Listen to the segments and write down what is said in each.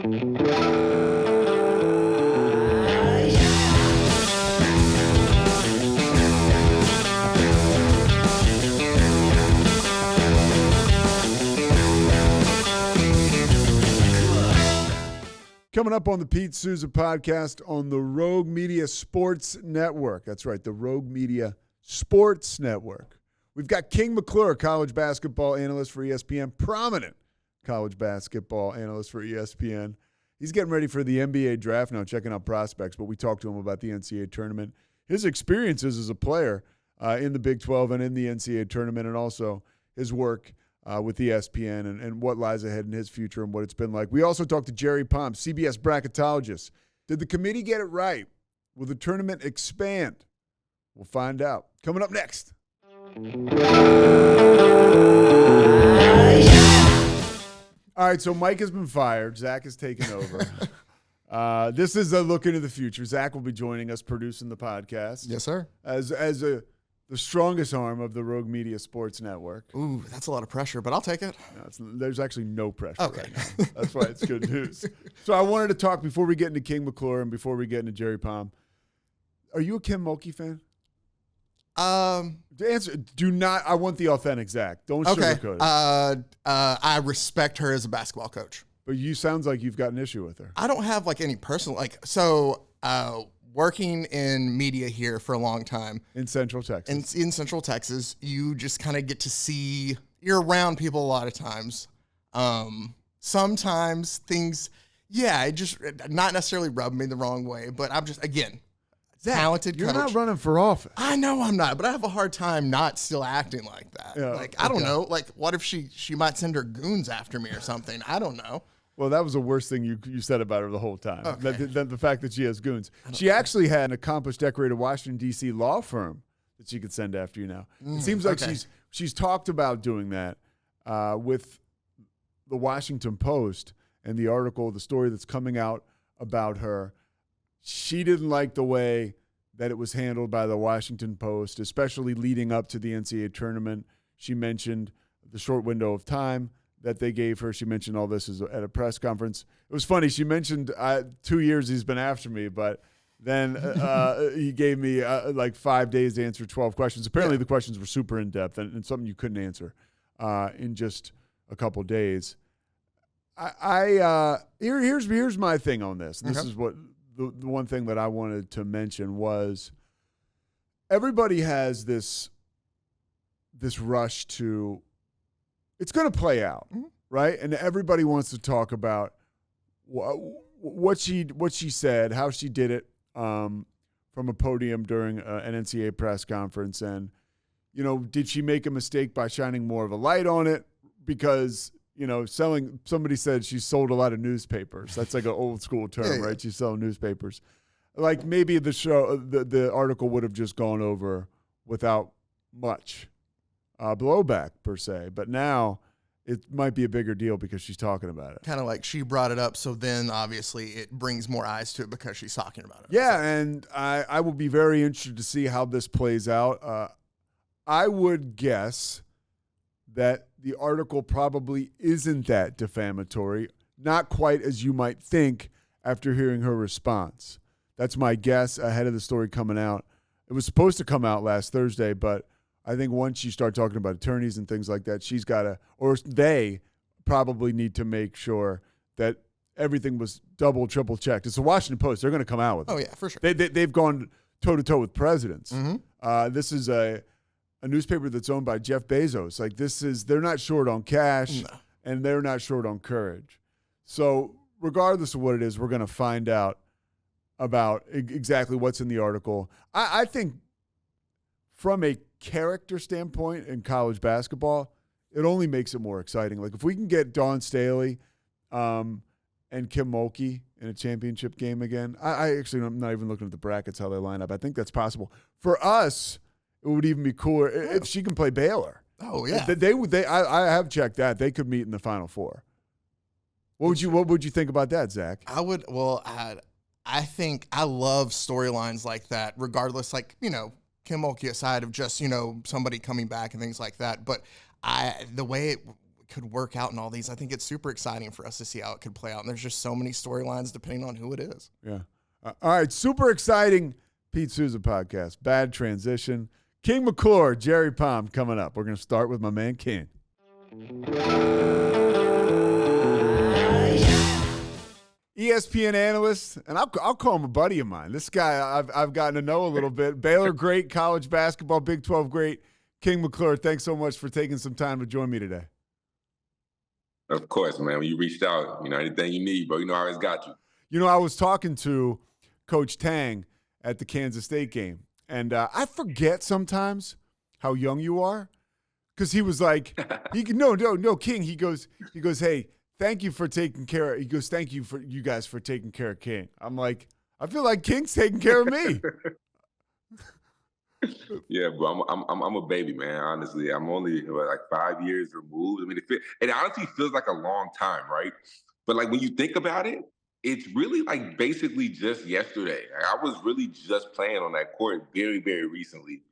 Coming up on the Pete Sousa podcast on the Rogue Media Sports Network. That's right, the Rogue Media Sports Network. We've got King McClure, college basketball analyst for ESPN, prominent college basketball analyst for ESPN. He's getting ready for the NBA draft now, checking out prospects, but we talked to him about the NCAA tournament, his experiences as a player in the Big 12 and in the NCAA tournament, and also his work with ESPN and what lies ahead in his future and what it's been like. We also talked to Jerry Palm, CBS bracketologist. Did the committee get it right? Will the tournament expand? We'll find out. Coming up next. All right, so Mike has been fired. Zach has taken over. This is a look into the future. Zach will be joining us producing the podcast. Yes, sir. As the strongest arm of the Rogue Media Sports Network. Ooh, that's a lot of pressure, but I'll take it. No, there's actually no pressure right now. That's why it's good news. So I wanted to talk before we get into King McClure and before we get into Jerry Palm. Are you a Kim Mulkey fan? Answer. Do not. I want the authentic Zach. Don't sugarcoat it. I respect her as a basketball coach. But you sounds like you've got an issue with her. I don't have like any personal working in media here for a long time. In Central Texas. In Central Texas, you just kind of get to see, you're around people a lot of times. Sometimes things, it just not necessarily rub me the wrong way, but I'm just, again, Zach, talented you're coach. not running for office. I know I'm not, but I have a hard time not still acting like that. Yeah, I don't know. Like, what if she might send her goons after me or something? I don't know. Well, that was the worst thing you said about her the whole time. Okay. The fact that she has goons. She actually had an accomplished decorated Washington, D.C. law firm that she could send after you now. It seems like she's talked about doing that with the Washington Post and the article, the story that's coming out about her. She didn't like the way that it was handled by the Washington Post, especially leading up to the NCAA tournament. She mentioned the short window of time that they gave her. She mentioned all this at a press conference. It was funny. She mentioned 2 years he's been after me, but then he gave me like 5 days to answer 12 questions. Apparently the questions were super in-depth and something you couldn't answer in just a couple days. Here's my thing on this. This is what the one thing that I wanted to mention was everybody has this rush to – it's going to play out, right? And everybody wants to talk about what she said, how she did it from a podium during an NCAA press conference. And, did she make a mistake by shining more of a light on it? Because, somebody said she sold a lot of newspapers. That's like an old school term, right? She's selling newspapers. Like maybe the article would have just gone over without much blowback per se, but now it might be a bigger deal because she's talking about it. Kind of like she brought it up, so then obviously it brings more eyes to it because she's talking about it. Yeah, and I will be very interested to see how this plays out. I would guess that the article probably isn't that defamatory, not quite as you might think after hearing her response. That's my guess ahead of the story coming out. It was supposed to come out last Thursday, but I think once you start talking about attorneys and things like that, she's got to, or they probably need to make sure that everything was double, triple checked. It's the Washington Post. They're going to come out with it. Oh, yeah, for sure. They've gone toe-to-toe with presidents. Mm-hmm. This is a newspaper that's owned by Jeff Bezos. Like they're not short on cash, and they're not short on courage. So regardless of what it is, we're going to find out about exactly what's in the article. I think from a character standpoint in college basketball, it only makes it more exciting. Like if we can get Dawn Staley and Kim Mulkey in a championship game again, I'm not even looking at the brackets, how they line up. I think that's possible. For us, it would even be cooler if she can play Baylor. Oh, yeah. I have checked that. They could meet in the Final Four. What would you think about that, Zach? I think I love storylines like that, regardless, Kim Mulkey aside of just, somebody coming back and things like that. But the way could work out in all these. I think it's super exciting for us to see how it could play out. And there's just so many storylines depending on who it is. Yeah. All right. Super exciting Pete Sousa podcast. Bad transition. King McClure, Jerry Palm coming up. We're going to start with my man King. ESPN analyst, and I'll call him a buddy of mine. This guy I've gotten to know a little bit. Baylor great, college basketball, Big 12 great. King McClure, thanks so much for taking some time to join me today. Of course, man. When you reached out, anything you need, bro, I always got you. I was talking to Coach Tang at the Kansas State game, and I forget sometimes how young you are, because he was like, no, King. He goes, hey, thank you for taking care of. He goes, thank you for you guys for taking care of King. I'm like, I feel like King's taking care of me. Yeah, bro. I'm a baby, man. Honestly, I'm only like 5 years removed. I mean, it honestly feels like a long time, right? But like when you think about it, it's really like basically just yesterday. I was really just playing on that court very, very recently.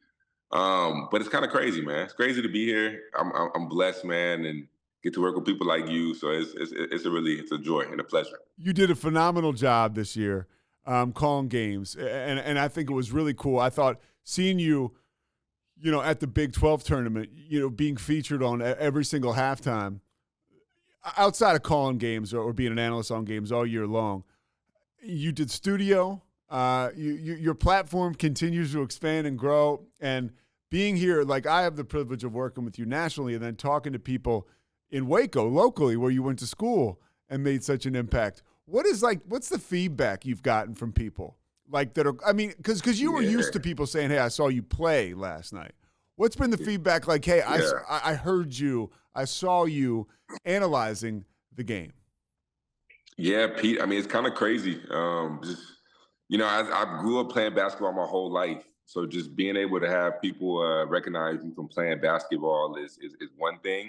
But it's kind of crazy, man. It's crazy to be here. I'm blessed, man, and get to work with people like you. So it's a joy and a pleasure. You did a phenomenal job this year, calling games, and I think it was really cool. I thought seeing you, at the Big 12 tournament, being featured on every single halftime, outside of calling games or being an analyst on games all year long. You did studio. Your platform continues to expand and grow, and being here, like I have the privilege of working with you nationally and then talking to people in Waco locally where you went to school and made such an impact. What's the feedback you've gotten from people because you were used to people saying, hey, I saw you play last night. What's been the feedback like, hey, I heard you, I saw you analyzing the game? Yeah, Pete, I mean, it's kind of crazy. I grew up playing basketball my whole life. So just being able to have people recognize you from playing basketball is one thing.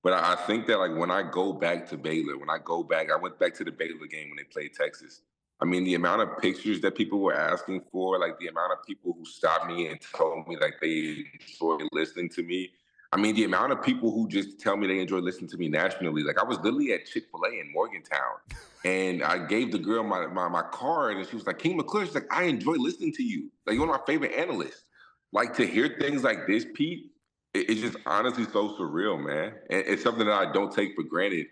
But I think that, like, when I go back to Baylor, I went back to the Baylor game when they played Texas. I mean, the amount of pictures that people were asking for, like the amount of people who stopped me and told me like they enjoy listening to me. I mean, the amount of people who just tell me they enjoy listening to me nationally. Like, I was literally at Chick-fil-A in Morgantown, and I gave the girl my card, and she was like, King McClure, she's like, I enjoy listening to you. Like, you're one of my favorite analysts. Like, to hear things like this, Pete, it's just honestly so surreal, man. And it's something that I don't take for granted,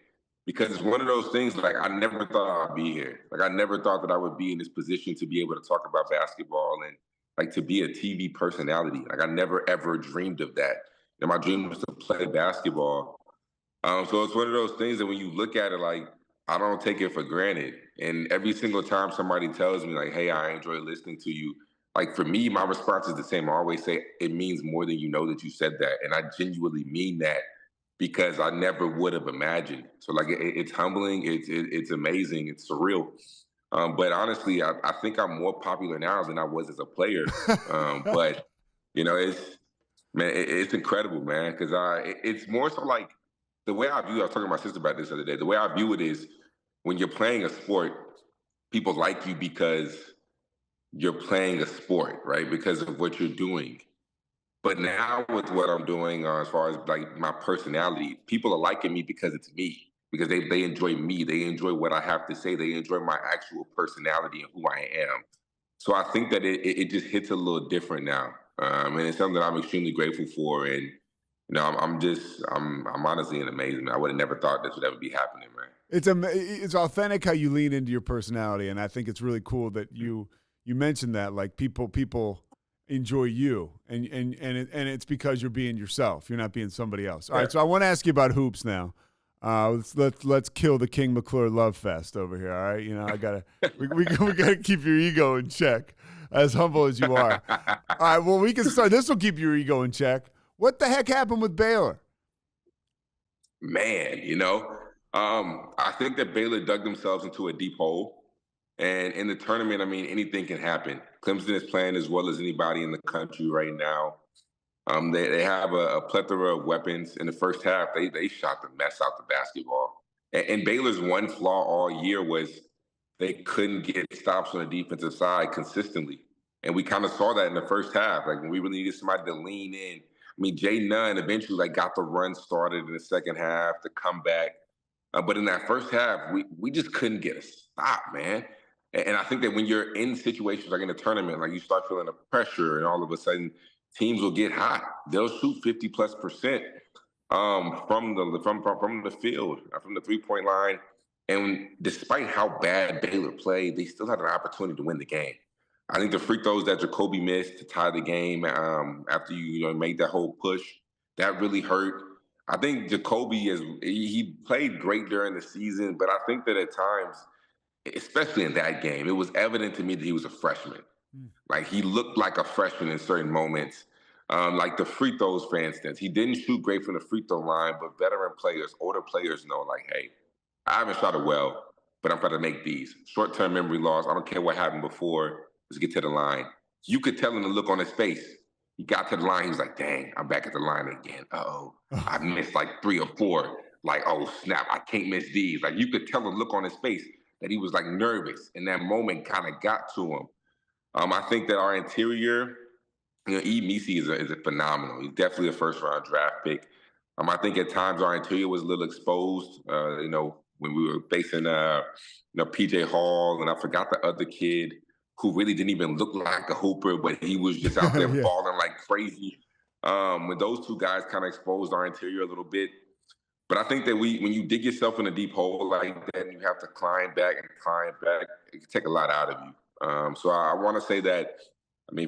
because it's one of those things, like, I never thought I'd be here. Like, I never thought that I would be in this position to be able to talk about basketball and, like, to be a TV personality. Like, I never, ever dreamed of that. And my dream was to play basketball. So it's one of those things that when you look at it, like, I don't take it for granted. And every single time somebody tells me, like, hey, I enjoy listening to you, like, for me, my response is the same. I always say, it means more than you know that you said that. And I genuinely mean that, because I never would have imagined. So, like, it's humbling. It's amazing. It's surreal. But honestly, I think I'm more popular now than I was as a player. But, it's incredible, man, because it's more so like the way I view it. I was talking to my sister about this the other day. The way I view it is, when you're playing a sport, people like you because you're playing a sport, right? Because of what you're doing. But now with what I'm doing, as far as like my personality, people are liking me because it's me, because they enjoy me. They enjoy what I have to say. They enjoy my actual personality and who I am. So I think that it just hits a little different now. And it's something that I'm extremely grateful for. And, I'm honestly in amazement. I would have never thought this would ever be happening, man. It's authentic how you lean into your personality. And I think it's really cool that you mentioned that, like, people enjoy you, and it's because you're being yourself. You're not being somebody else. All right, so I want to ask you about hoops now. Let's kill the King McClure love fest over here. All right, we gotta keep your ego in check, as humble as you are. All right, well, we can start. This will keep your ego in check. What the heck happened with Baylor? Man, I think that Baylor dug themselves into a deep hole. And in the tournament, I mean, anything can happen. Clemson is playing as well as anybody in the country right now. They have a plethora of weapons. In the first half, they shot the mess out the basketball. And Baylor's one flaw all year was they couldn't get stops on the defensive side consistently. And we kind of saw that in the first half. Like, when we really needed somebody to lean in, I mean, Jay Nunn eventually like got the run started in the second half, the comeback. But in that first half, we just couldn't get a stop, man. And I think that when you're in situations like in a tournament, like you start feeling the pressure, and all of a sudden teams will get hot. They'll shoot 50+% from the field, from the 3-point line. And despite how bad Baylor played, they still had an opportunity to win the game. I think the free throws that Jacoby missed to tie the game after you made that whole push, that really hurt. I think Jacoby he played great during the season, but I think that at times, especially in that game, it was evident to me that he was a freshman. Like he looked like a freshman in certain moments. Like the free throws, for instance, he didn't shoot great from the free throw line, but veteran players, older players know, like, hey, I haven't shot it well, but I'm trying to make these. Short-term memory loss. I don't care what happened before. Let's get to the line. You could tell him the look on his face. He got to the line. He was like, dang, I'm back at the line again. Uh-oh. I missed like 3 or 4. Like, oh, snap, I can't miss these. Like, you could tell the look on his face that he was like nervous, and that moment kind of got to him. I think that our interior, E. Misi is a phenomenal. He's definitely a first-round draft pick. I think at times our interior was a little exposed, when we were facing, P.J. Hall, and I forgot the other kid who really didn't even look like a hooper, but he was just out there balling like crazy. When those two guys kind of exposed our interior a little bit. But I think that when you dig yourself in a deep hole like that, and you have to climb back, it can take a lot out of you. So I want to say that,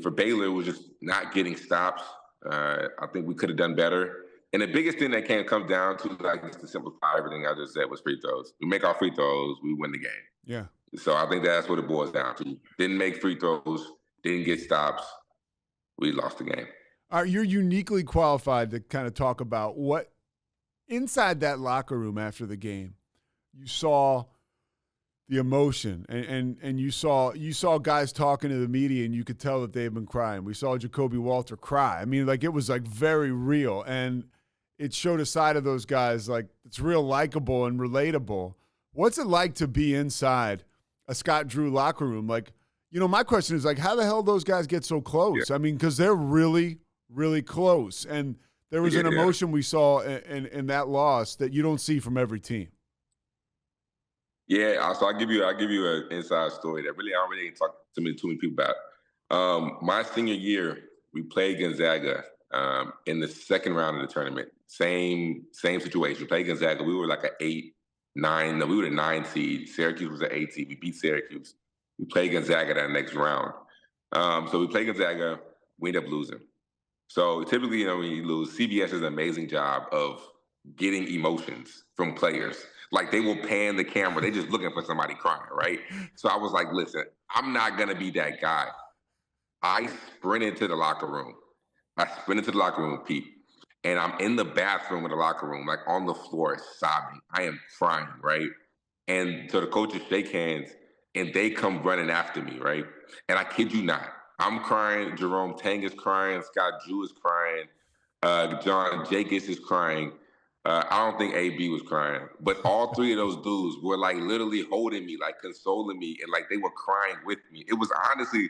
for Baylor, it was just not getting stops. I think we could have done better. And the biggest thing that comes down to, like, just to simplify everything I just said, was free throws. We make our free throws, we win the game. Yeah. So I think that's what it boils down to. Didn't make free throws, didn't get stops, we lost the game. All right, you're uniquely qualified to kind of talk about what inside that locker room after the game. You saw the emotion, and you saw guys talking to the media, and you could tell that they've been crying. We saw Jacoby Walter cry. It was like very real, and it showed a side of those guys like it's real likable and relatable. What's it like to be inside a Scott Drew locker room? Like, my question is, like, how the hell those guys get so close? Yeah. Because they're really, really close, and there was an emotion we saw in that loss that you don't see from every team. Yeah, so I'll give you an inside story that really I don't really talk to too many people about. My senior year, we played Gonzaga in the second round of the tournament. Same situation. We played Gonzaga. We were like an 8, 9. No, we were the 9 seed. Syracuse was an 8 seed. We beat Syracuse. We played Gonzaga that next round. So we played Gonzaga. We ended up losing. So typically, when you lose, CBS does an amazing job of getting emotions from players. Like, they will pan the camera. They're just looking for somebody crying, right? So I was like, listen, I'm not going to be that guy. I sprinted to the locker room. Pete. And I'm in the bathroom of the locker room, like on the floor, sobbing. I am crying, right? And so the coaches shake hands, and they come running after me, right? And I kid you not, I'm crying. Jerome Tang is crying. Scott Drew is crying. John Jacobs is crying. I don't think AB was crying, but all 3 of those dudes were like literally holding me, like consoling me, and like they were crying with me. It was honestly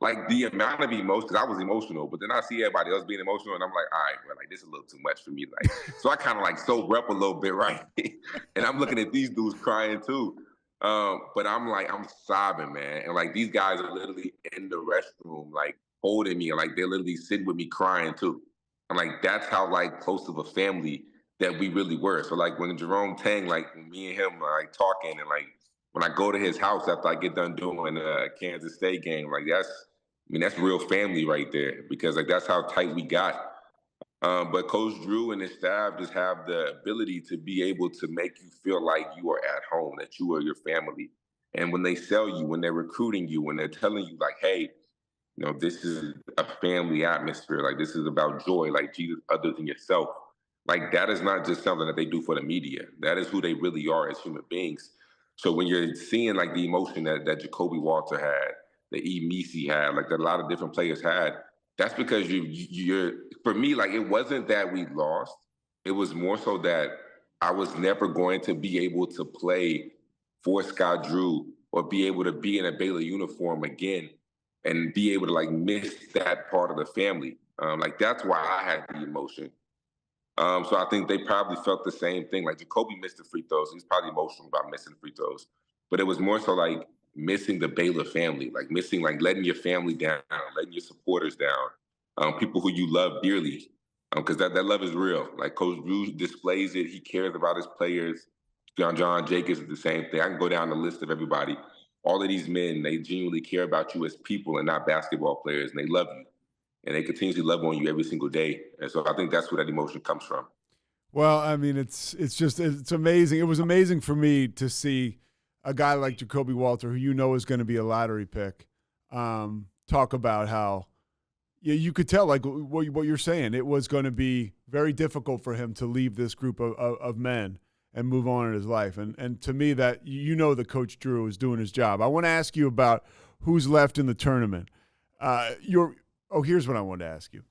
like the amount of emotion, because I was emotional, but then I see everybody else being emotional, and I'm like, all right, bro, like this is a little too much for me. Like, so I kind of like sober up a little bit, right? And I'm looking at these dudes crying too. But I'm sobbing, man. And like these guys are literally in the restroom, like holding me, like they're literally sitting with me crying too. And like that's how like close of a family that we really were. So like when Jerome Tang, like me and him are like talking, and like when I go to his house after I get done doing a Kansas State game, like that's real family right there, because like that's how tight we got. But Coach Drew and his staff just have the ability to be able to make you feel like you are at home, that you are your family. And when they sell you, when they're recruiting you, when they're telling you like, hey, this is a family atmosphere, like this is about joy, like Jesus other than yourself. Like that is not just something that they do for the media. That is who they really are as human beings. So when you're seeing like the emotion that Jacoby Walter had, that E. Misi had, like that a lot of different players had, that's because you're, for me, like it wasn't that we lost. It was more so that I was never going to be able to play for Scott Drew or be able to be in a Baylor uniform again and be able to like miss that part of the family. Like that's why I had the emotion. So I think they probably felt the same thing. Like Jacoby missed the free throws. He's probably emotional about missing free throws. But it was more so like missing the Baylor family, like missing, like letting your family down, letting your supporters down, people who you love dearly. Because that love is real. Like Coach Drew displays it. He cares about his players. John Jacobs is the same thing. I can go down the list of everybody. All of these men, they genuinely care about you as people and not basketball players, and they love you. And they continuously love on you every single day. And so I think that's where that emotion comes from. Well, I mean, it's amazing. It was amazing for me to see a guy like Jacoby Walter, who you know is going to be a lottery pick, talk about how you could tell, like what you're saying, it was going to be very difficult for him to leave this group of men and move on in his life. And to me, that that Coach Drew is doing his job. I want to ask you about who's left in the tournament. Here's what I wanted to ask you.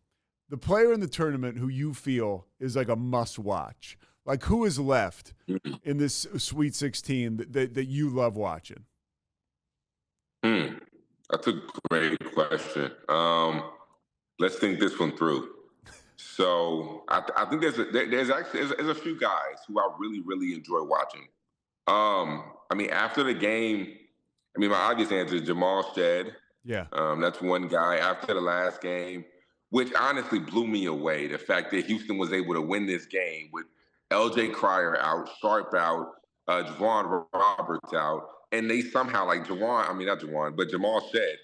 The player in the tournament who you feel is like a must-watch. Like, who is left in this Sweet 16 that you love watching? That's a great question. Let's think this one through. So I think there's a few guys who I really, really enjoy watching. I mean, after the game, my obvious answer is Jamal Shed. Yeah. That's one guy. After the last game, which honestly blew me away, the fact that Houston was able to win this game with L.J. Cryer out, Sharp out, Javon Roberts out, and they somehow, like Jamal Shed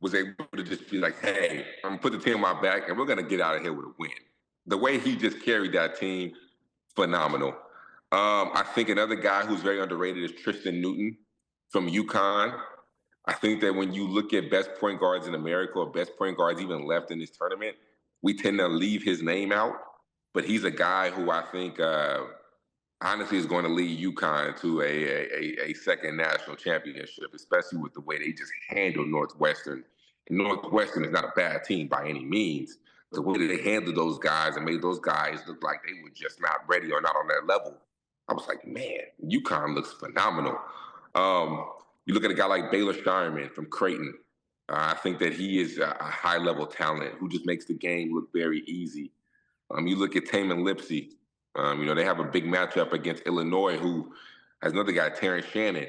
was able to just be like, hey, I'm going to put the team on my back, and we're going to get out of here with a win. The way he just carried that team, phenomenal. I think another guy who's very underrated is Tristan Newton from UConn. I think that when you look at best point guards in America or best point guards even left in this tournament, we tend to leave his name out. But he's a guy who I think honestly is going to lead UConn to a second national championship, especially with the way they just handled Northwestern. And Northwestern is not a bad team by any means. The way that they handled those guys and made those guys look like they were just not ready or not on that level, I was like, man, UConn looks phenomenal. You look at a guy like Baylor Shireman from Creighton. I think that he is a high-level talent who just makes the game look very easy. You look at Taman Lipsey. They have a big matchup against Illinois, who has another guy, Terrence Shannon.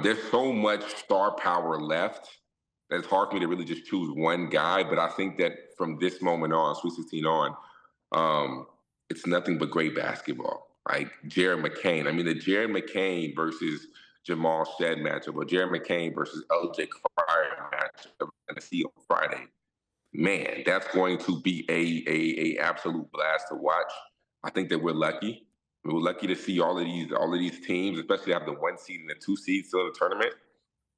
There's so much star power left that it's hard for me to really just choose one guy. But I think that from this moment on, Sweet 16 on, it's nothing but great basketball. Like Jared McCain. The Jared McCain versus Jamal Shed matchup, or Jared McCain versus L.J. Cryer matchup in the see on Friday. Man, that's going to be a absolute blast to watch. I think that we're lucky. We're lucky to see all of these teams, especially have the 1 seed and the 2 seed still in the tournament.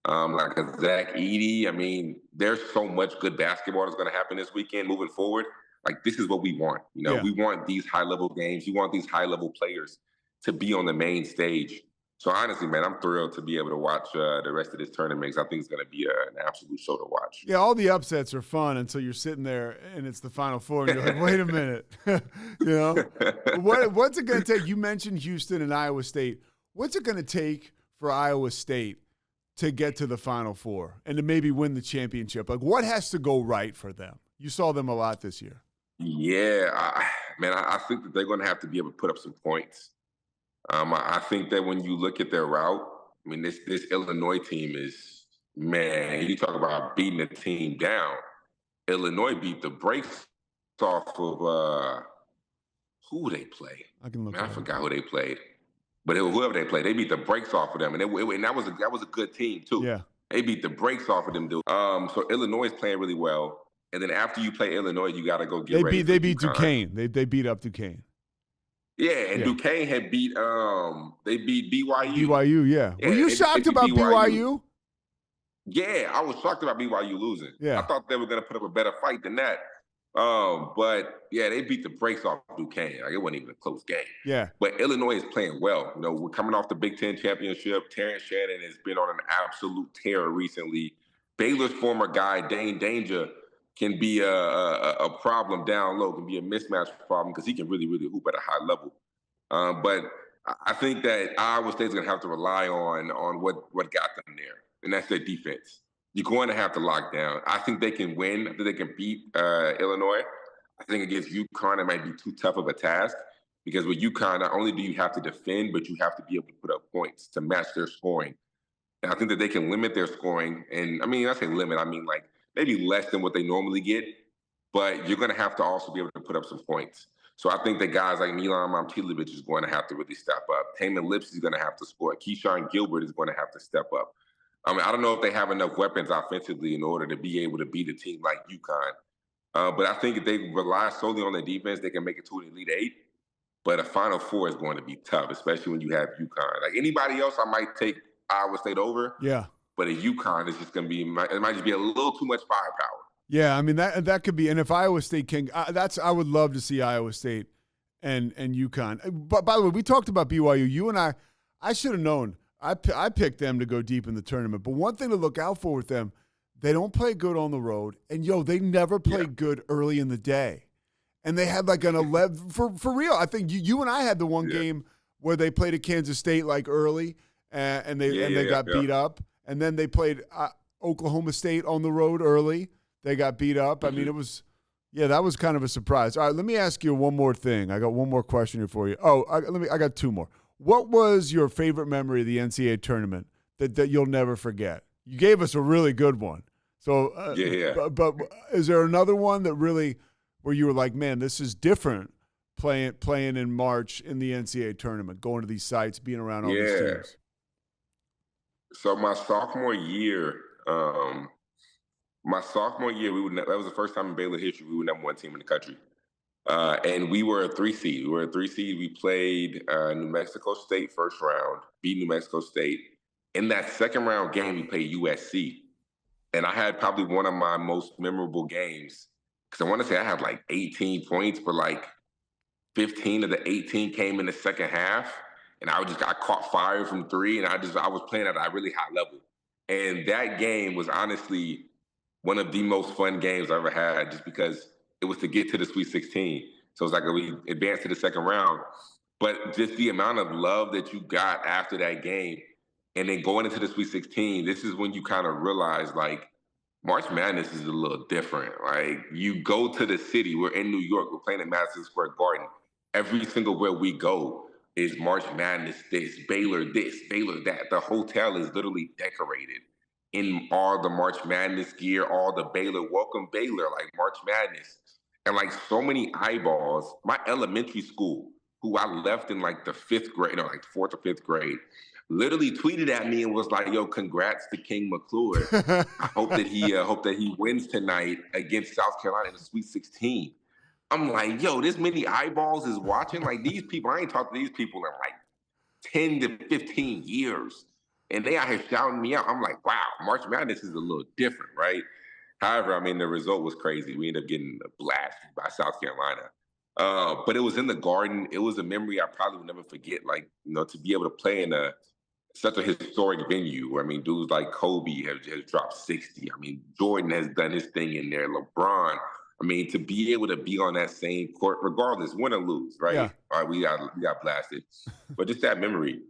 Like a Zach Edey. There's so much good basketball that's going to happen this weekend moving forward. Like, this is what we want. We want these high-level games. You want these high-level players to be on the main stage. So honestly, man, I'm thrilled to be able to watch the rest of this tournament, because I think it's going to be an absolute show to watch. Yeah, all the upsets are fun until you're sitting there and it's the Final Four and you're like, wait a minute. What's it going to take? You mentioned Houston and Iowa State. What's it going to take for Iowa State to get to the Final Four and to maybe win the championship? Like, what has to go right for them? You saw them a lot this year. Yeah, I think that they're going to have to be able to put up some points. I think that when you look at their route, this Illinois team is, man, you talk about beating a team down. Illinois beat the brakes off of who they played. I forgot who they played, but it was whoever they played. They beat the brakes off of them, and that was a good team too. Yeah, they beat the brakes off of them, dude. So Illinois is playing really well, and then after you play Illinois, you got to go get ready. They beat Duquesne. They beat up Duquesne. Yeah, and Duquesne had beat they beat BYU. BYU, yeah. Were you shocked about BYU? Yeah, I was shocked about BYU losing. Yeah. I thought they were going to put up a better fight than that. But yeah, they beat the brakes off Duquesne. Like, it wasn't even a close game. Yeah. But Illinois is playing well. We're coming off the Big Ten championship. Terrence Shannon has been on an absolute tear recently. Baylor's former guy, Dane Danger, can be a problem down low, can be a mismatch problem, because he can really, really hoop at a high level. But I think that Iowa State's going to have to rely on what got them there, and that's their defense. you're going to have to lock down. I think they can win. I think they can beat Illinois. I think against UConn, it might be too tough of a task because with UConn, not only do you have to defend, but you have to be able to put up points to match their scoring. And I think that they can limit their scoring. And I mean, I say limit, I mean like maybe less than what they normally get, but you're going to have to also be able to put up some points. So I think that guys like Milan Momcilovic is going to have to really step up. Taman Lips is going to have to score. Keyshawn Gilbert is going to have to step up. I mean, I don't know if they have enough weapons offensively in order to be able to beat a team like UConn. But I think if they rely solely on their defense, they can make it to an Elite Eight. But a Final Four is going to be tough, especially when you have UConn. Like anybody else, I might take Iowa State over. Yeah. But a UConn is just going to be, it might just be a little too much firepower. Yeah, I mean that could be, and if Iowa State can, I would love to see Iowa State and UConn. But by the way, we talked about BYU. You and I should have known. I picked them to go deep in the tournament. But one thing to look out for with them, they don't play good on the road, and they never play good early in the day. And they had like an 11 for real. I think you and I had the one game where they played at Kansas State like early, and they got beat up, and then they played Oklahoma State on the road early. They got beat up. I mean, it was, that was kind of a surprise. All right, let me ask you one more thing. I got one more question here for you. Oh, I got two more. What was your favorite memory of the NCAA tournament that you'll never forget? You gave us a really good one. So, But is there another one that really, where you were like, man, this is different playing in March in the NCAA tournament, going to these sites, being around all these teams? So my sophomore year, that was the first time in Baylor history we were number one team in the country. And we were a 3 seed. We played New Mexico State first round, beat New Mexico State. In that second round game, we played USC. And I had probably one of my most memorable games because I want to say I had like 18 points, but like 15 of the 18 came in the second half. And I caught fire from three, and I was playing at a really high level. And that game was honestly one of the most fun games I ever had just because it was to get to the Sweet 16. So it's like we advanced to the second round. But just the amount of love that you got after that game and then going into the Sweet 16, this is when you kind of realize, like, March Madness is a little different. Like, you go to the city. We're in New York. We're playing at Madison Square Garden. Every single where we go is March Madness this, Baylor that. The hotel is literally decorated in all the March Madness gear, all the Baylor, welcome Baylor, like March Madness. And like so many eyeballs, my elementary school, who I left in like the fifth grade, like fourth or fifth grade, literally tweeted at me and was like, yo, congrats to King McClure. I hope that he wins tonight against South Carolina in the Sweet 16. I'm like, yo, this many eyeballs is watching. Like these people, I ain't talked to these people in like 10 to 15 years. And they out here shouting me out. I'm like, wow, March Madness is a little different, right? However, I mean, the result was crazy. We ended up getting blasted by South Carolina. But it was in the Garden. It was a memory I probably will never forget. Like, to be able to play in such a historic venue. I mean, dudes like Kobe has dropped 60. I mean, Jordan has done his thing in there. LeBron. I mean, to be able to be on that same court, regardless, win or lose, right? Yeah. All right, we got blasted. But just that memory,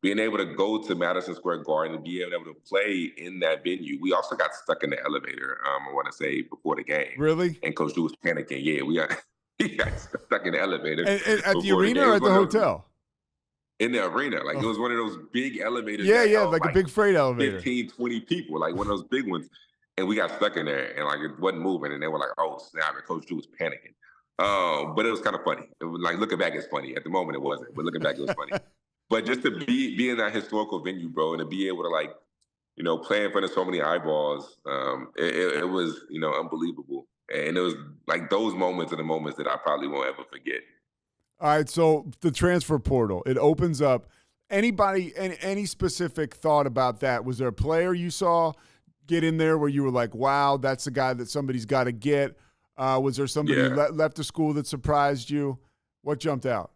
being able to go to Madison Square Garden and be able to play in that venue. We also got stuck in the elevator, I want to say, before the game. Really? And Coach Drew was panicking. Yeah, we got stuck in the elevator. And at the arena or at the hotel? In the arena. Like, it was one of those big elevators. Yeah, like a big freight elevator. 15, 20 people, like one of those big ones. And we got stuck in there, and like it wasn't moving. And they were like, oh, snap. And Coach Drew was panicking. But it was kind of funny. It was like, looking back, it's funny. At the moment, it wasn't. But looking back, it was funny. But just to be in that historical venue, bro, and to be able to play in front of so many eyeballs, it was, unbelievable. And it was like those moments are the moments that I probably won't ever forget. All right, so the transfer portal, it opens up. Any specific thought about that? Was there a player you saw get in there where you were like, wow, that's the guy that somebody's got to get? Was there somebody left the school that surprised you? What jumped out?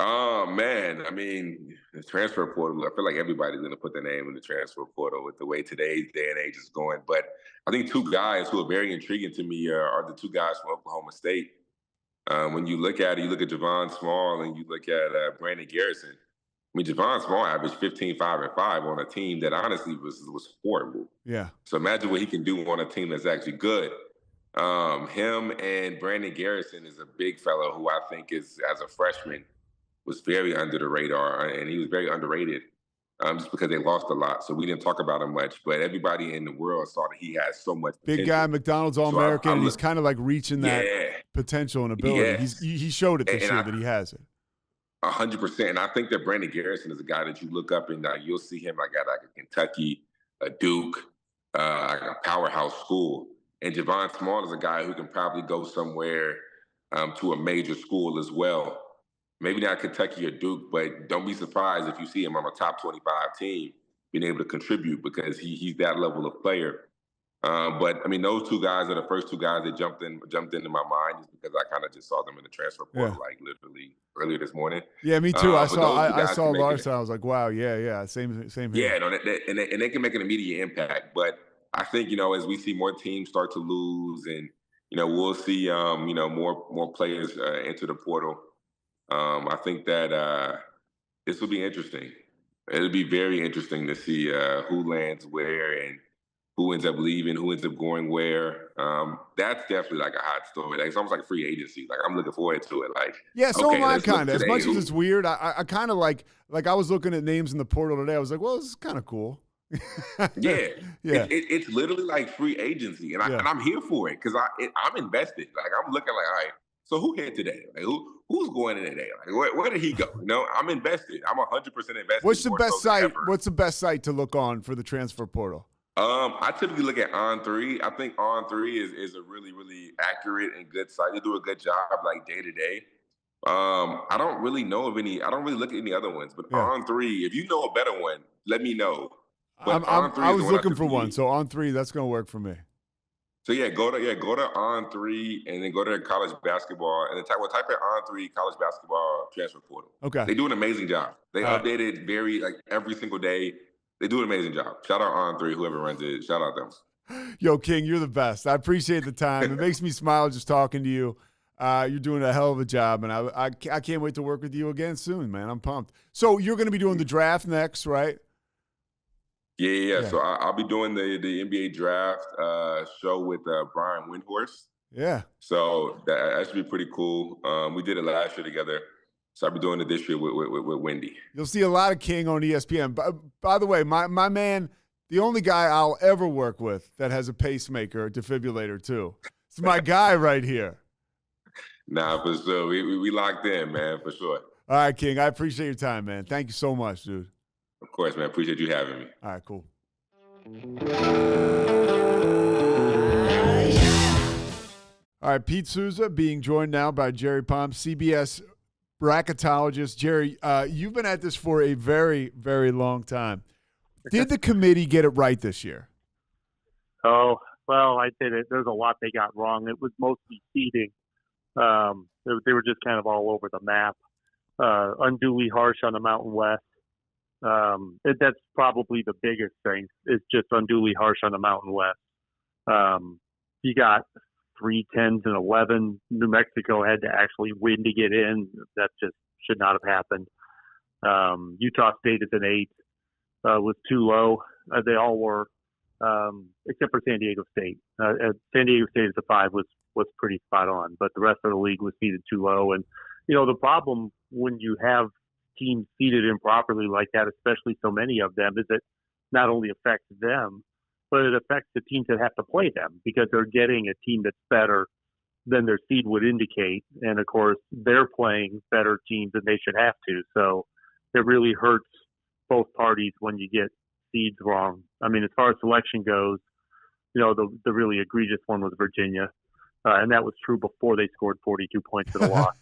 Oh, man. I mean, the transfer portal, I feel like everybody's going to put their name in the transfer portal with the way today's day and age is going. But I think two guys who are very intriguing to me are the two guys from Oklahoma State. When you look at it, you look at Javon Small and you look at Brandon Garrison. mean, Javon Small averaged 15, 5, and 5 on a team that honestly was horrible. Yeah. So imagine what he can do on a team that's actually good. Him and Brandon Garrison is a big fellow who I think is, as a freshman, was very under the radar, and he was very underrated just because they lost a lot. So we didn't talk about him much, but everybody in the world saw that he had so much potential. Big guy, McDonald's All-American, and he's kind of like reaching that potential and ability. Yes. He showed it this year that he has it. 100%. And I think that Brandon Garrison is a guy that you look up and you'll see him like at like a Kentucky, a Duke, like a powerhouse school. And Javon Small is a guy who can probably go somewhere to a major school as well. Maybe not Kentucky or Duke, but don't be surprised if you see him on a top 25 team being able to contribute because he's that level of player. But I mean, those two guys are the first two guys that jumped into my mind just because I kind of just saw them in the transfer portal like literally earlier this morning. Yeah, me too. I saw Larson. I was like, wow, yeah, same here. Yeah, no, and they can make an immediate impact. But I think as we see more teams start to lose, and we'll see more players enter the portal. I think that this will be interesting. It'll be very interesting to see who lands where and who ends up leaving, who ends up going where. That's definitely like a hot story. Like, it's almost like free agency. Like, I'm looking forward to it. Like, yeah, so am I kind of. As much as it's weird, I kind of like I was looking at names in the portal today. I was like, well, this is kind of cool. Yeah. It's literally like free agency, and I'm here for it because I'm invested. Like, I'm looking like, all right, so who hit today? Like, who's going in today? Like, where did he go? I'm invested. I'm 100% invested. What's the best site? What's the best site to look on for the transfer portal? I typically look at On3. I think On3 is a really, really accurate and good site. They do a good job, like, day to day. I don't really know of any. I don't really look at any other ones, but On3. If you know a better one, let me know. But I was looking for one, so On3, that's gonna work for me. So go to On3 and then go to college basketball and then type in On3 college basketball transfer portal. Okay. They do an amazing job. They update it every single day. They do an amazing job. Shout out On3, whoever runs it. Shout out them. Yo, King, you're the best. I appreciate the time. It makes me smile just talking to you. You're doing a hell of a job, and I can't wait to work with you again soon, man. I'm pumped. So you're going to be doing the draft next, right? Yeah. So I'll be doing the NBA draft show with Brian Windhorst. Yeah. So that should be pretty cool. We did it last year together. So I'll be doing it this year with Wendy. You'll see a lot of King on ESPN. By the way, my man, the only guy I'll ever work with that has a pacemaker, a defibrillator too. It's my guy right here. Nah, for sure. We locked in, man, for sure. All right, King. I appreciate your time, man. Thank you so much, dude. Of course, man. Appreciate you having me. All right, cool. All right, Pete Sousa being joined now by Jerry Palm, CBS bracketologist. Jerry, you've been at this for a very, very long time. Did the committee get it right this year? Oh, well, I did it. There's a lot they got wrong. It was mostly seeding. They were just kind of all over the map. Unduly harsh on the Mountain West. That's probably the biggest thing. It's just unduly harsh on the Mountain West. You got 3 10s and 11. New Mexico had to actually win to get in. That just should not have happened. Utah State is an 8. Was too low. They all were, except for San Diego State. San Diego State as a 5 was pretty spot on, but the rest of the league was seeded too low. And the problem when you have teams seeded improperly like that, especially so many of them, is it not only affects them, but it affects the teams that have to play them because they're getting a team that's better than their seed would indicate. And of course, they're playing better teams than they should have to. So it really hurts both parties when you get seeds wrong. I mean, as far as selection goes, the really egregious one was Virginia. And that was true before they scored 42 points in a loss.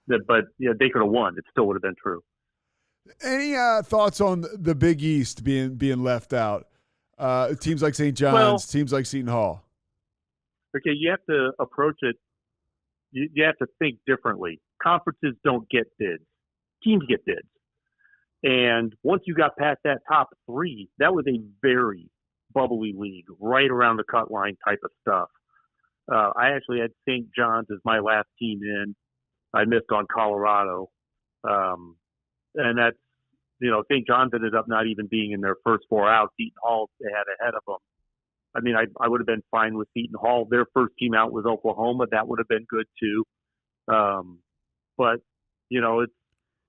But they could have won. It still would have been true. Any thoughts on the Big East being left out? Teams like St. John's, teams like Seton Hall. Okay, you have to approach it. You have to think differently. Conferences don't get bids. Teams get bids. And once you got past that top 3, that was a very bubbly league, right around the cut line type of stuff. I actually had St. John's as my last team in. I missed on Colorado. and that's, St. John's ended up not even being in their first 4 out. Seton Hall they had ahead of them. I mean, I would have been fine with Seton Hall. Their first team out was Oklahoma. That would have been good too. But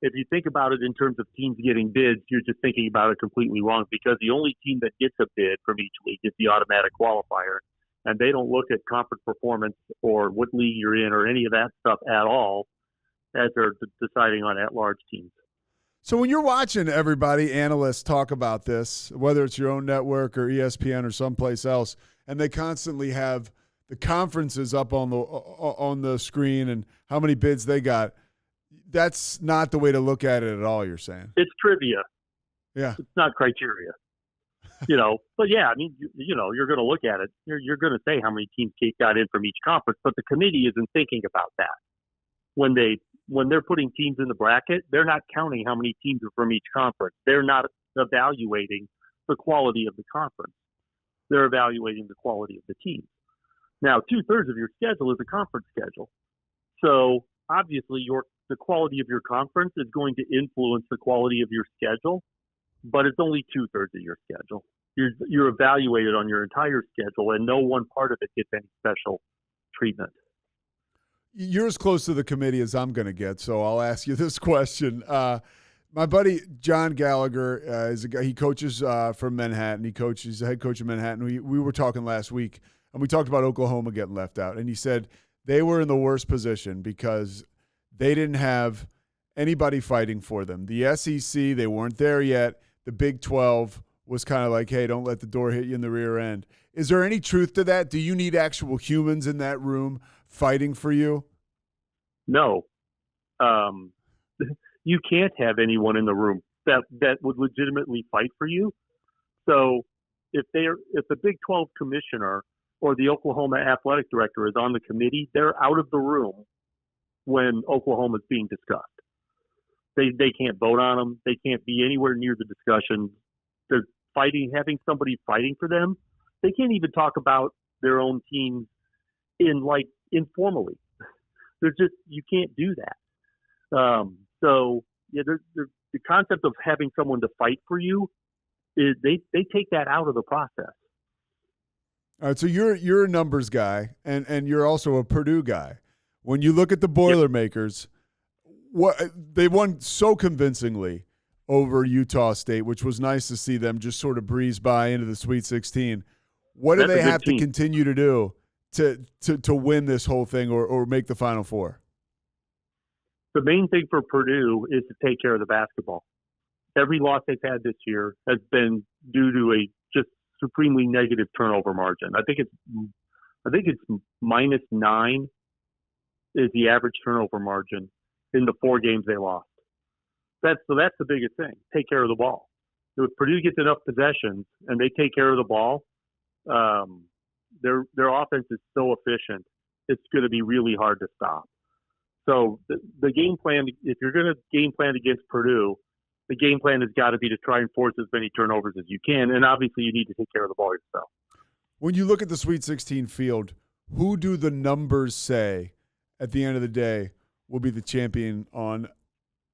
if you think about it in terms of teams getting bids, you're just thinking about it completely wrong, because the only team that gets a bid from each league is the automatic qualifier. And they don't look at conference performance or what league you're in or any of that stuff at all as they're deciding on at-large teams. So when you're watching everybody, analysts, talk about this, whether it's your own network or ESPN or someplace else, and they constantly have the conferences up on the screen and how many bids they got, that's not the way to look at it at all, you're saying? It's trivia. Yeah. It's not criteria. But yeah, I mean, you're going to look at it. You're going to say how many teams got in from each conference, but the committee isn't thinking about that. When they're putting teams in the bracket, they're not counting how many teams are from each conference. They're not evaluating the quality of the conference. They're evaluating the quality of the teams. Now, 2/3 of your schedule is a conference schedule. So obviously the quality of your conference is going to influence the quality of your schedule, but it's only 2/3 of your schedule. You're evaluated on your entire schedule, and no one part of it gets any special treatment. You're as close to the committee as I'm going to get, so I'll ask you this question. My buddy John Gallagher is a guy. He coaches from Manhattan. He's the head coach of Manhattan. We were talking last week, and we talked about Oklahoma getting left out, and he said they were in the worst position because they didn't have anybody fighting for them. The SEC, they weren't there yet. The Big 12 was kind of like, hey, don't let the door hit you in the rear end. Is there any truth to that? Do you need actual humans in that room fighting for you? No. You can't have anyone in the room that would legitimately fight for you. So if the Big 12 commissioner or the Oklahoma athletic director is on the committee, they're out of the room when Oklahoma is being discussed. They can't vote on them. They can't be anywhere near the discussion. They're having somebody fighting for them. They can't even talk about their own teams informally. You can't do that. So yeah, the concept of having someone to fight for you is they take that out of the process. All right, so you're a numbers guy, and you're also a Purdue guy. When you look at the Boilermakers, they won so convincingly over Utah State, which was nice to see them just sort of breeze by into the Sweet 16. What do they have to continue to do to win this whole thing or make the Final Four? The main thing for Purdue is to take care of the basketball. Every loss they've had this year has been due to a just supremely negative turnover margin. I think it's -9 is the average turnover margin in the 4 games they lost. That's the biggest thing. Take care of the ball. If Purdue gets enough possessions and they take care of the ball, their offense is so efficient, it's going to be really hard to stop. So the game plan, if you're going to game plan against Purdue, the game plan has got to be to try and force as many turnovers as you can, and obviously you need to take care of the ball yourself. When you look at the Sweet 16 field, who do the numbers say at the end of the day will be the champion on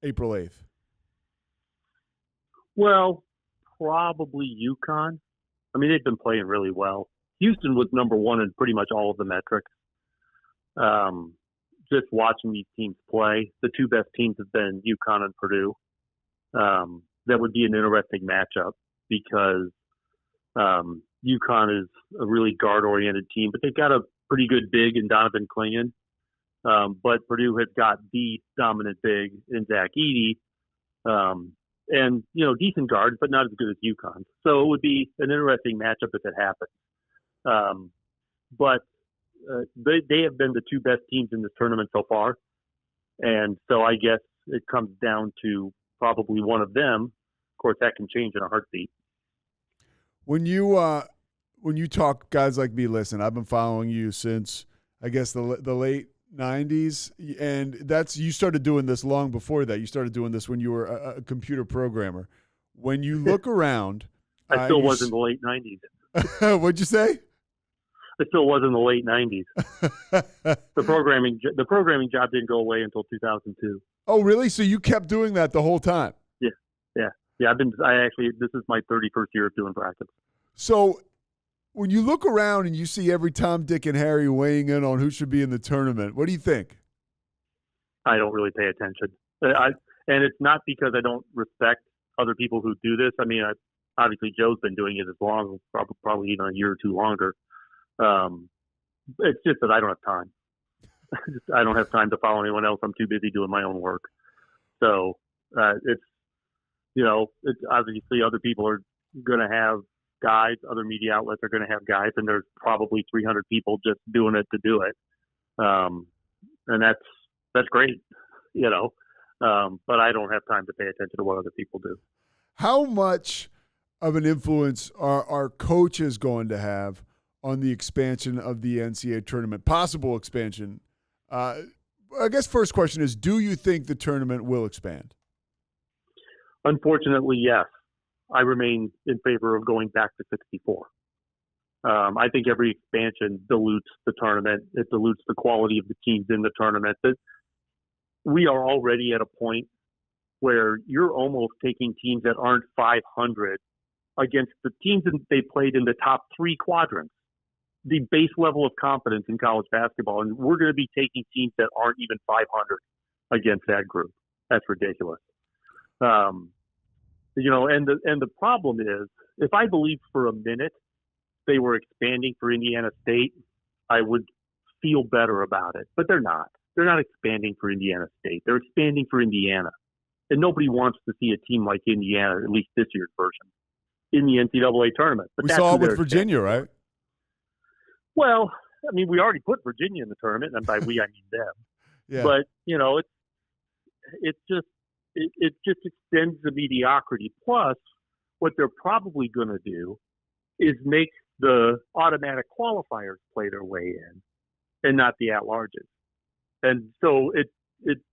April 8th? Well, probably UConn. I mean, they've been playing really well. Houston was number 1 in pretty much all of the metrics. Just watching these teams play, the 2 best teams have been UConn and Purdue. That would be an interesting matchup because UConn is a really guard-oriented team, but they've got a pretty good big in Donovan Clingan. But Purdue has got the dominant big in Zach Edey. And, decent guards, but not as good as UConn. So it would be an interesting matchup if it happens. But they have been the 2 best teams in this tournament so far. And so I guess it comes down to probably one of them. Of course, that can change in a heartbeat. When you talk, guys like me, listen, I've been following you since, I guess, the late 90s, and you started doing this long before that. You started doing this when you were a computer programmer. When you look around, I still was in the late 90s. What'd you say? I still was in the late 90s. The programming job didn't go away until 2002. Oh, really? So you kept doing that the whole time? Yeah, this is my 31st year of doing brackets. So when you look around and you see every Tom, Dick, and Harry weighing in on who should be in the tournament, what do you think? I don't really pay attention. And it's not because I don't respect other people who do this. I mean, obviously Joe's been doing it as long, probably even a year or two longer. It's just that I don't have time. I don't have time to follow anyone else. I'm too busy doing my own work. So it's obviously other people are going to have guides. Other media outlets are going to have guides, and there's probably 300 people just doing it to do it. And that's great, but I don't have time to pay attention to what other people do. How much of an influence are coaches going to have on the expansion of the NCAA tournament, possible expansion? I guess first question is, do you think the tournament will expand? Unfortunately, yes. I remain in favor of going back to 64. I think every expansion dilutes the tournament. It dilutes the quality of the teams in the tournament. We are already at a point where you're almost taking teams that aren't 500 against the teams that they played in the top three quadrants, the base level of confidence in college basketball. And we're going to be taking teams that aren't even 500 against that group. That's ridiculous. And the problem is, if I believed for a minute they were expanding for Indiana State, I would feel better about it. But they're not. They're not expanding for Indiana State. They're expanding for Indiana. And nobody wants to see a team like Indiana, at least this year's version, in the NCAA tournament. But we saw it with Virginia, right? Well, I mean, we already put Virginia in the tournament, and by we, I mean them. Yeah. But, it just extends the mediocrity. Plus, what they're probably going to do is make the automatic qualifiers play their way in and not the at-larges. And so it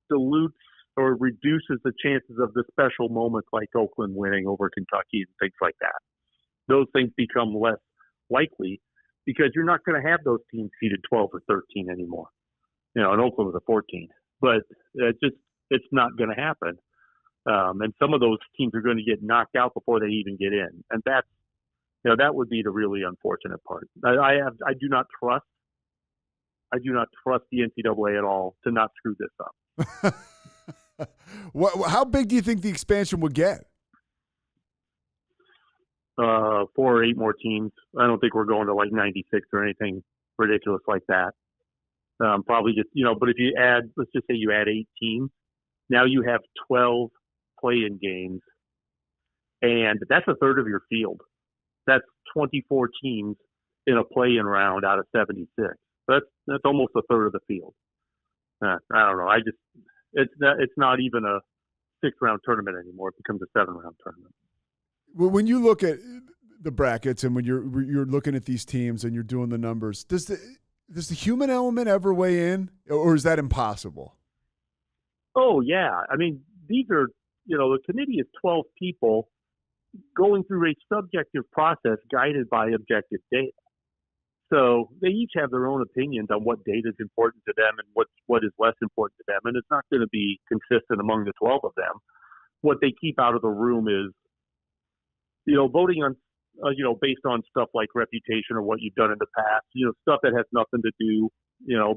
dilutes or reduces the chances of the special moments like Oakland winning over Kentucky and things like that. Those things become less likely because you're not going to have those teams seeded 12 or 13 anymore. And Oakland was a 14. But it's not going to happen. And some of those teams are going to get knocked out before they even get in. And that would be the really unfortunate part. I do not trust the NCAA at all to not screw this up. How big do you think the expansion would get? 4 or 8 more teams. I don't think we're going to like 96 or anything ridiculous like that. Probably just, but if you add, let's just say you add 8 teams, now you have 12 play-in games, and that's a third of your field. That's 24 teams in a play-in round out of 76. That's almost a third of the field. I don't know. It's not even a 6-round tournament anymore. It becomes a 7-round tournament. Well, when you look at the brackets and when you're looking at these teams and you're doing the numbers, does the human element ever weigh in, or is that impossible? Oh yeah. I mean, these are the committee is 12 people going through a subjective process guided by objective data. So they each have their own opinions on what data is important to them and what is less important to them. And it's not going to be consistent among the 12 of them. What they keep out of the room is, voting on, based on stuff like reputation or what you've done in the past, stuff that has nothing to do,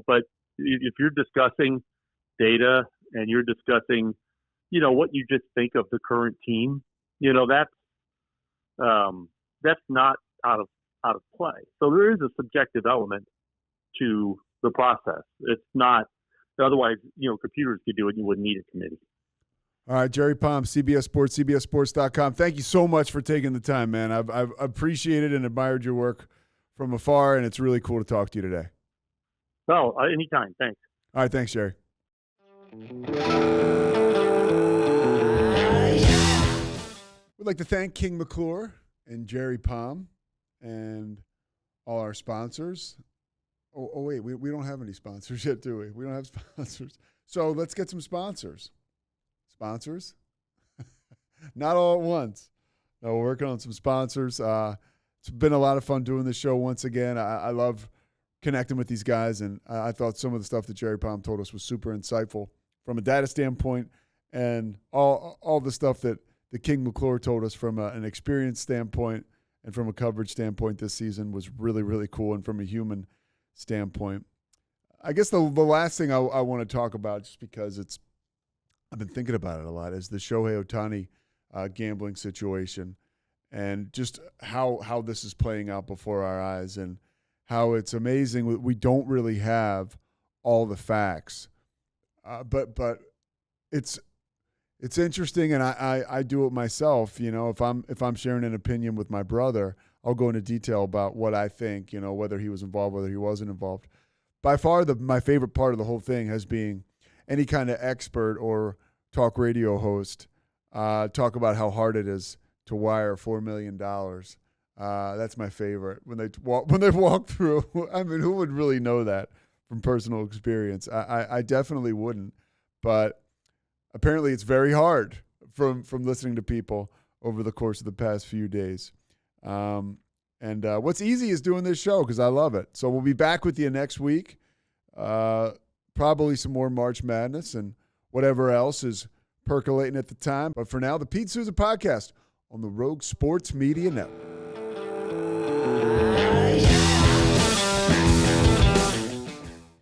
but if you're discussing data and you're discussing, what you just think of the current team, that's not out of play. So there is a subjective element to the process. It's not, otherwise, computers could do it. You wouldn't need a committee. All right, Jerry Palm, CBS Sports, CBSSports.com. Thank you so much for taking the time, man. I've appreciated and admired your work from afar, and it's really cool to talk to you today. Oh, anytime. Thanks. All right, thanks, Jerry. We'd like to thank King McClure and Jerry Palm and all our sponsors. Oh wait, we don't have any sponsors yet, do we? We don't have sponsors. So let's get some sponsors. Sponsors? Not all at once. No, we're working on some sponsors. It's been a lot of fun doing this show once again. I love connecting with these guys, and I thought some of the stuff that Jerry Palm told us was super insightful from a data standpoint, and all the stuff that King McClure told us from an experience standpoint and from a coverage standpoint this season was really, really cool, and from a human standpoint. I guess the last thing I want to talk about, just because I've been thinking about it a lot, is the Shohei Ohtani gambling situation, and just how this is playing out before our eyes, and how it's amazing we don't really have all the facts, but it's interesting, and I do it myself. If I'm sharing an opinion with my brother, I'll go into detail about what I think, whether he was involved, whether he wasn't involved. By far, my favorite part of the whole thing has been any kind of expert or talk radio host talk about how hard it is to wire $4 million. That's my favorite. When they walk through, I mean, who would really know that from personal experience? I definitely wouldn't. But apparently it's very hard from listening to people over the course of the past few days. And what's easy is doing this show because I love it. So we'll be back with you next week. Probably some more March Madness and whatever else is percolating at the time. But for now, the Pete Sousa Podcast on the Rogue Sports Media Network.